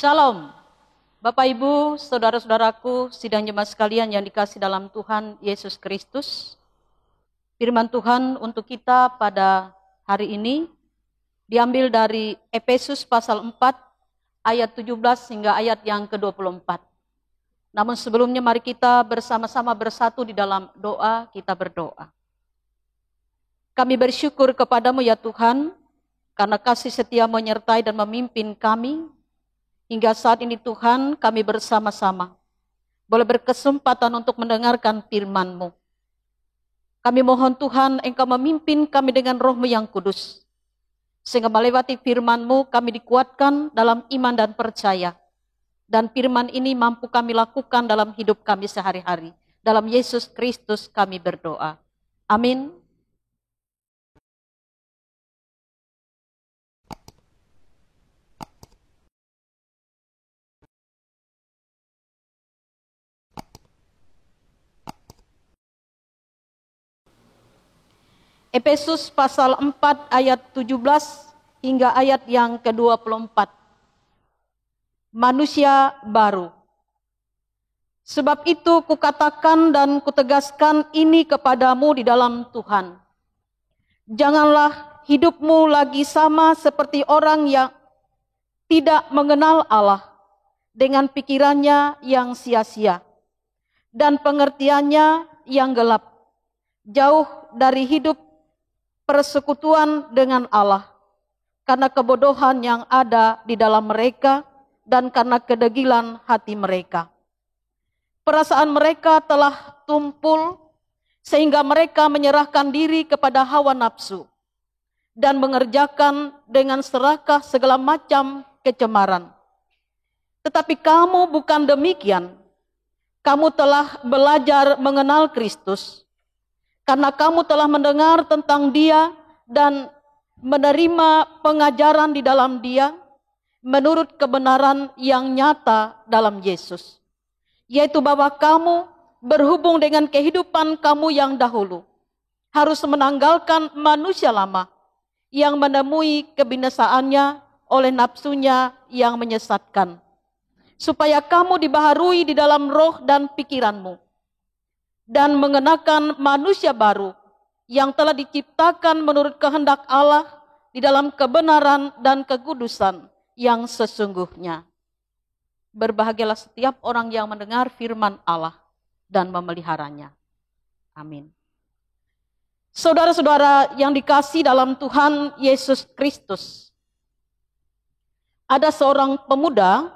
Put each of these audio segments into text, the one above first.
Shalom, Bapak Ibu, saudara-saudaraku, sidang jemaat sekalian yang dikasih dalam Tuhan Yesus Kristus. Firman Tuhan untuk kita pada hari ini diambil dari Efesus pasal 4 ayat 17 hingga ayat yang ke-24. Namun sebelumnya mari kita bersama-sama bersatu di dalam doa, kita berdoa. Kami bersyukur kepadamu ya Tuhan, karena kasih setia menyertai dan memimpin kami. Hingga saat ini Tuhan kami bersama-sama boleh berkesempatan untuk mendengarkan firman-Mu. Kami mohon Tuhan Engkau memimpin kami dengan Roh-Mu yang kudus. Sehingga melewati firman-Mu kami dikuatkan dalam iman dan percaya. Dan firman ini mampu kami lakukan dalam hidup kami sehari-hari. Dalam Yesus Kristus kami berdoa. Amin. Efesus pasal 4 ayat 17 hingga ayat yang ke-24. Manusia baru. Sebab itu kukatakan dan kutegaskan ini kepadamu di dalam Tuhan. Janganlah hidupmu lagi sama seperti orang yang tidak mengenal Allah dengan pikirannya yang sia-sia dan pengertiannya yang gelap. Jauh dari hidup persekutuan dengan Allah, karena kebodohan yang ada di dalam mereka dan karena kedegilan hati mereka. Perasaan mereka telah tumpul sehingga mereka menyerahkan diri kepada hawa nafsu dan mengerjakan dengan serakah segala macam kecemaran. Tetapi kamu bukan demikian. Kamu telah belajar mengenal Kristus. Karena kamu telah mendengar tentang Dia dan menerima pengajaran di dalam Dia menurut kebenaran yang nyata dalam Yesus. Yaitu bahwa kamu berhubung dengan kehidupan kamu yang dahulu harus menanggalkan manusia lama yang menemui kebinasaannya oleh nafsunya yang menyesatkan. Supaya kamu dibaharui di dalam roh dan pikiranmu. Dan mengenakan manusia baru yang telah diciptakan menurut kehendak Allah di dalam kebenaran dan kekudusan yang sesungguhnya. Berbahagialah setiap orang yang mendengar firman Allah dan memeliharanya. Amin. Saudara-saudara yang dikasihi dalam Tuhan Yesus Kristus. Ada seorang pemuda,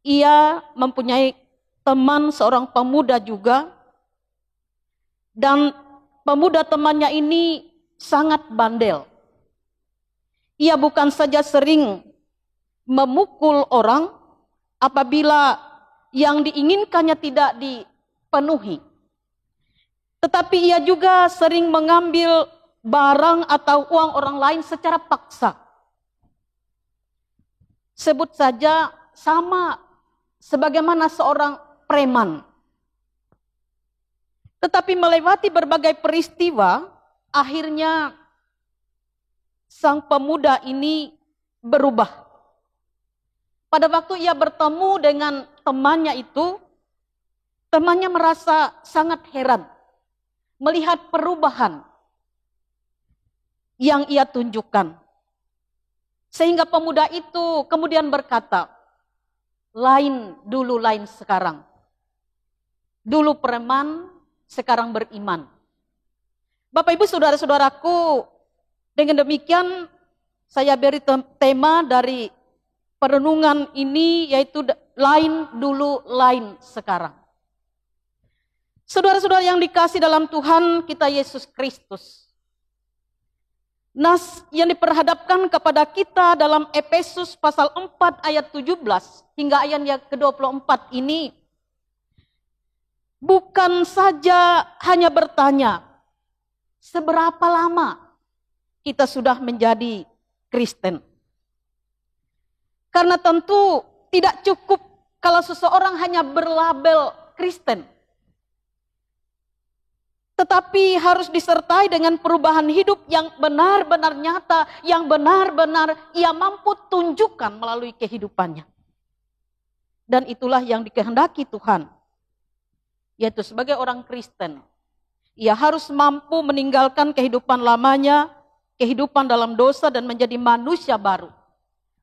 ia mempunyai teman seorang pemuda juga, dan pemuda temannya ini sangat bandel. Ia bukan saja sering memukul orang apabila yang diinginkannya tidak dipenuhi, tetapi ia juga sering mengambil barang atau uang orang lain secara paksa. Sebut saja sama sebagaimana seorang preman. Tetapi melewati berbagai peristiwa, akhirnya sang pemuda ini berubah. Pada waktu ia bertemu dengan temannya itu, temannya merasa sangat heran melihat perubahan yang ia tunjukkan. Sehingga pemuda itu kemudian berkata, lain dulu, lain sekarang. Dulu preman, sekarang beriman. Bapak Ibu saudara-saudaraku, dengan demikian saya beri tema dari perenungan ini yaitu lain dulu, lain sekarang. Saudara-saudara yang dikasih dalam Tuhan kita Yesus Kristus. Nas yang diperhadapkan kepada kita dalam Efesus pasal 4 ayat 17 hingga ayat yang ke-24 ini bukan saja hanya bertanya, seberapa lama kita sudah menjadi Kristen? Karena tentu tidak cukup kalau seseorang hanya berlabel Kristen. Tetapi harus disertai dengan perubahan hidup yang benar-benar nyata, yang benar-benar ia mampu tunjukkan melalui kehidupannya. Dan itulah yang dikehendaki Tuhan, yaitu sebagai orang Kristen, ia harus mampu meninggalkan kehidupan lamanya, kehidupan dalam dosa dan menjadi manusia baru.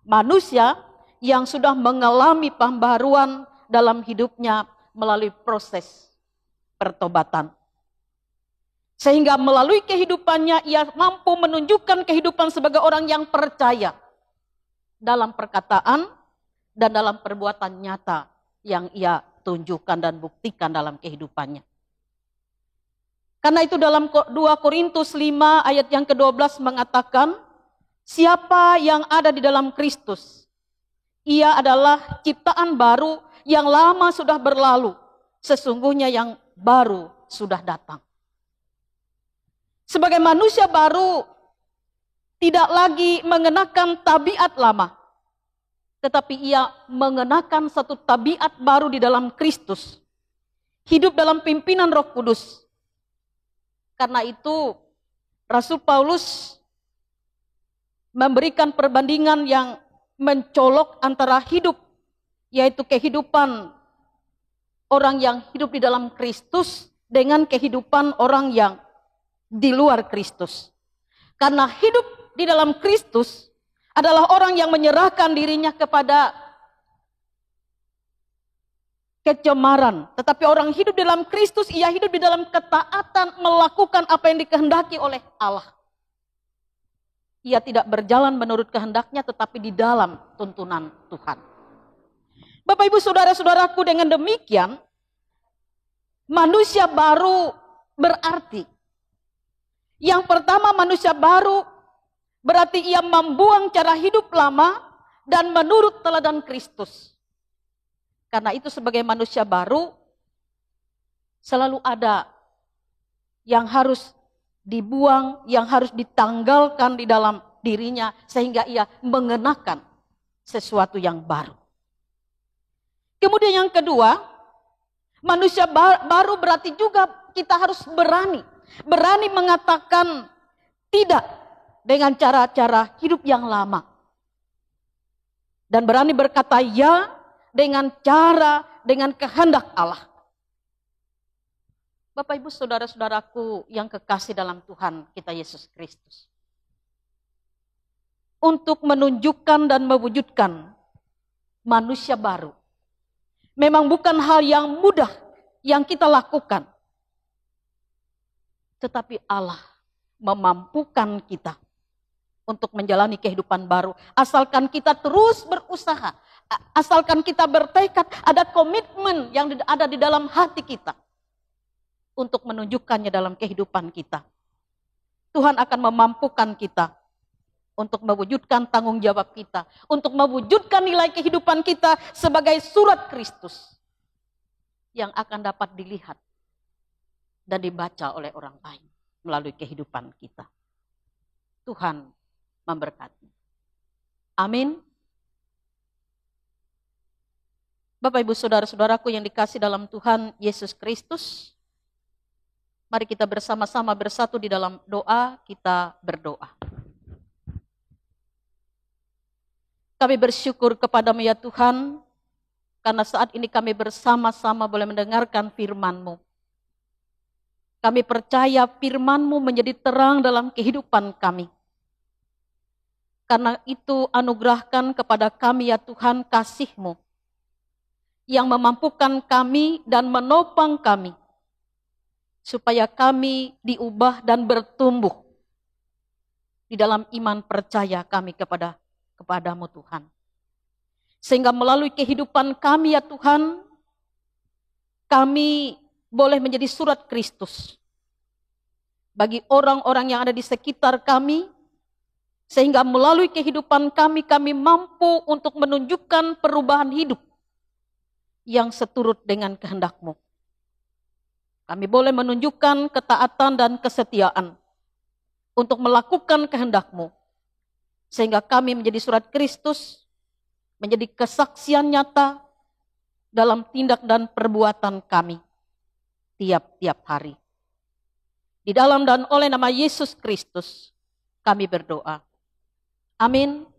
Manusia yang sudah mengalami pembaharuan dalam hidupnya melalui proses pertobatan. Sehingga melalui kehidupannya ia mampu menunjukkan kehidupan sebagai orang yang percaya dalam perkataan dan dalam perbuatan nyata yang ia tunjukkan dan buktikan dalam kehidupannya. Karena itu dalam 2 Korintus 5 ayat yang ke-12 mengatakan, siapa yang ada di dalam Kristus, ia adalah ciptaan baru, yang lama sudah berlalu, sesungguhnya yang baru sudah datang. Sebagai manusia baru, tidak lagi mengenakan tabiat lama, tetapi ia mengenakan satu tabiat baru di dalam Kristus. Hidup dalam pimpinan Roh Kudus. Karena itu, Rasul Paulus memberikan perbandingan yang mencolok antara hidup, yaitu kehidupan orang yang hidup di dalam Kristus dengan kehidupan orang yang di luar Kristus. Karena hidup di dalam Kristus adalah orang yang menyerahkan dirinya kepada kecemaran. Tetapi orang hidup di dalam Kristus, ia hidup di dalam ketaatan, melakukan apa yang dikehendaki oleh Allah. Ia tidak berjalan menurut kehendaknya, tetapi di dalam tuntunan Tuhan. Bapak ibu saudara-saudaraku, dengan demikian manusia baru berarti, yang pertama, manusia baru berarti ia membuang cara hidup lama dan menurut teladan Kristus. Karena itu sebagai manusia baru selalu ada yang harus dibuang, yang harus ditanggalkan di dalam dirinya sehingga ia mengenakan sesuatu yang baru. Kemudian yang kedua, manusia baru berarti juga kita harus berani mengatakan tidak dengan cara-cara hidup yang lama. Dan berani berkata ya dengan kehendak Allah. Bapak ibu saudara-saudaraku yang kekasih dalam Tuhan kita Yesus Kristus. Untuk menunjukkan dan mewujudkan manusia baru, memang bukan hal yang mudah yang kita lakukan. Tetapi Allah memampukan kita untuk menjalani kehidupan baru. Asalkan kita terus berusaha. Asalkan kita bertekad, ada komitmen yang ada di dalam hati kita. Untuk menunjukkannya dalam kehidupan kita. Tuhan akan memampukan kita. Untuk mewujudkan tanggung jawab kita. Untuk mewujudkan nilai kehidupan kita sebagai surat Kristus. Yang akan dapat dilihat dan dibaca oleh orang lain melalui kehidupan kita. Tuhan memberkati. Amin. Bapak ibu saudara-saudaraku yang dikasih dalam Tuhan Yesus Kristus, mari kita bersama-sama bersatu di dalam doa, kita berdoa. Kami bersyukur kepadamu ya Tuhan, karena saat ini kami bersama-sama boleh mendengarkan firman-Mu. Kami percaya firman-Mu menjadi terang dalam kehidupan kami. Karena itu anugerahkan kepada kami ya Tuhan kasih-Mu yang memampukan kami dan menopang kami supaya kami diubah dan bertumbuh di dalam iman percaya kami kepadamu Tuhan. Sehingga melalui kehidupan kami ya Tuhan, kami boleh menjadi surat Kristus bagi orang-orang yang ada di sekitar kami, sehingga melalui kehidupan kami mampu untuk menunjukkan perubahan hidup yang seturut dengan kehendak-Mu. Kami boleh menunjukkan ketaatan dan kesetiaan untuk melakukan kehendak-Mu, sehingga kami menjadi surat Kristus, menjadi kesaksian nyata dalam tindak dan perbuatan kami tiap-tiap hari. Di dalam dan oleh nama Yesus Kristus kami berdoa. Amin.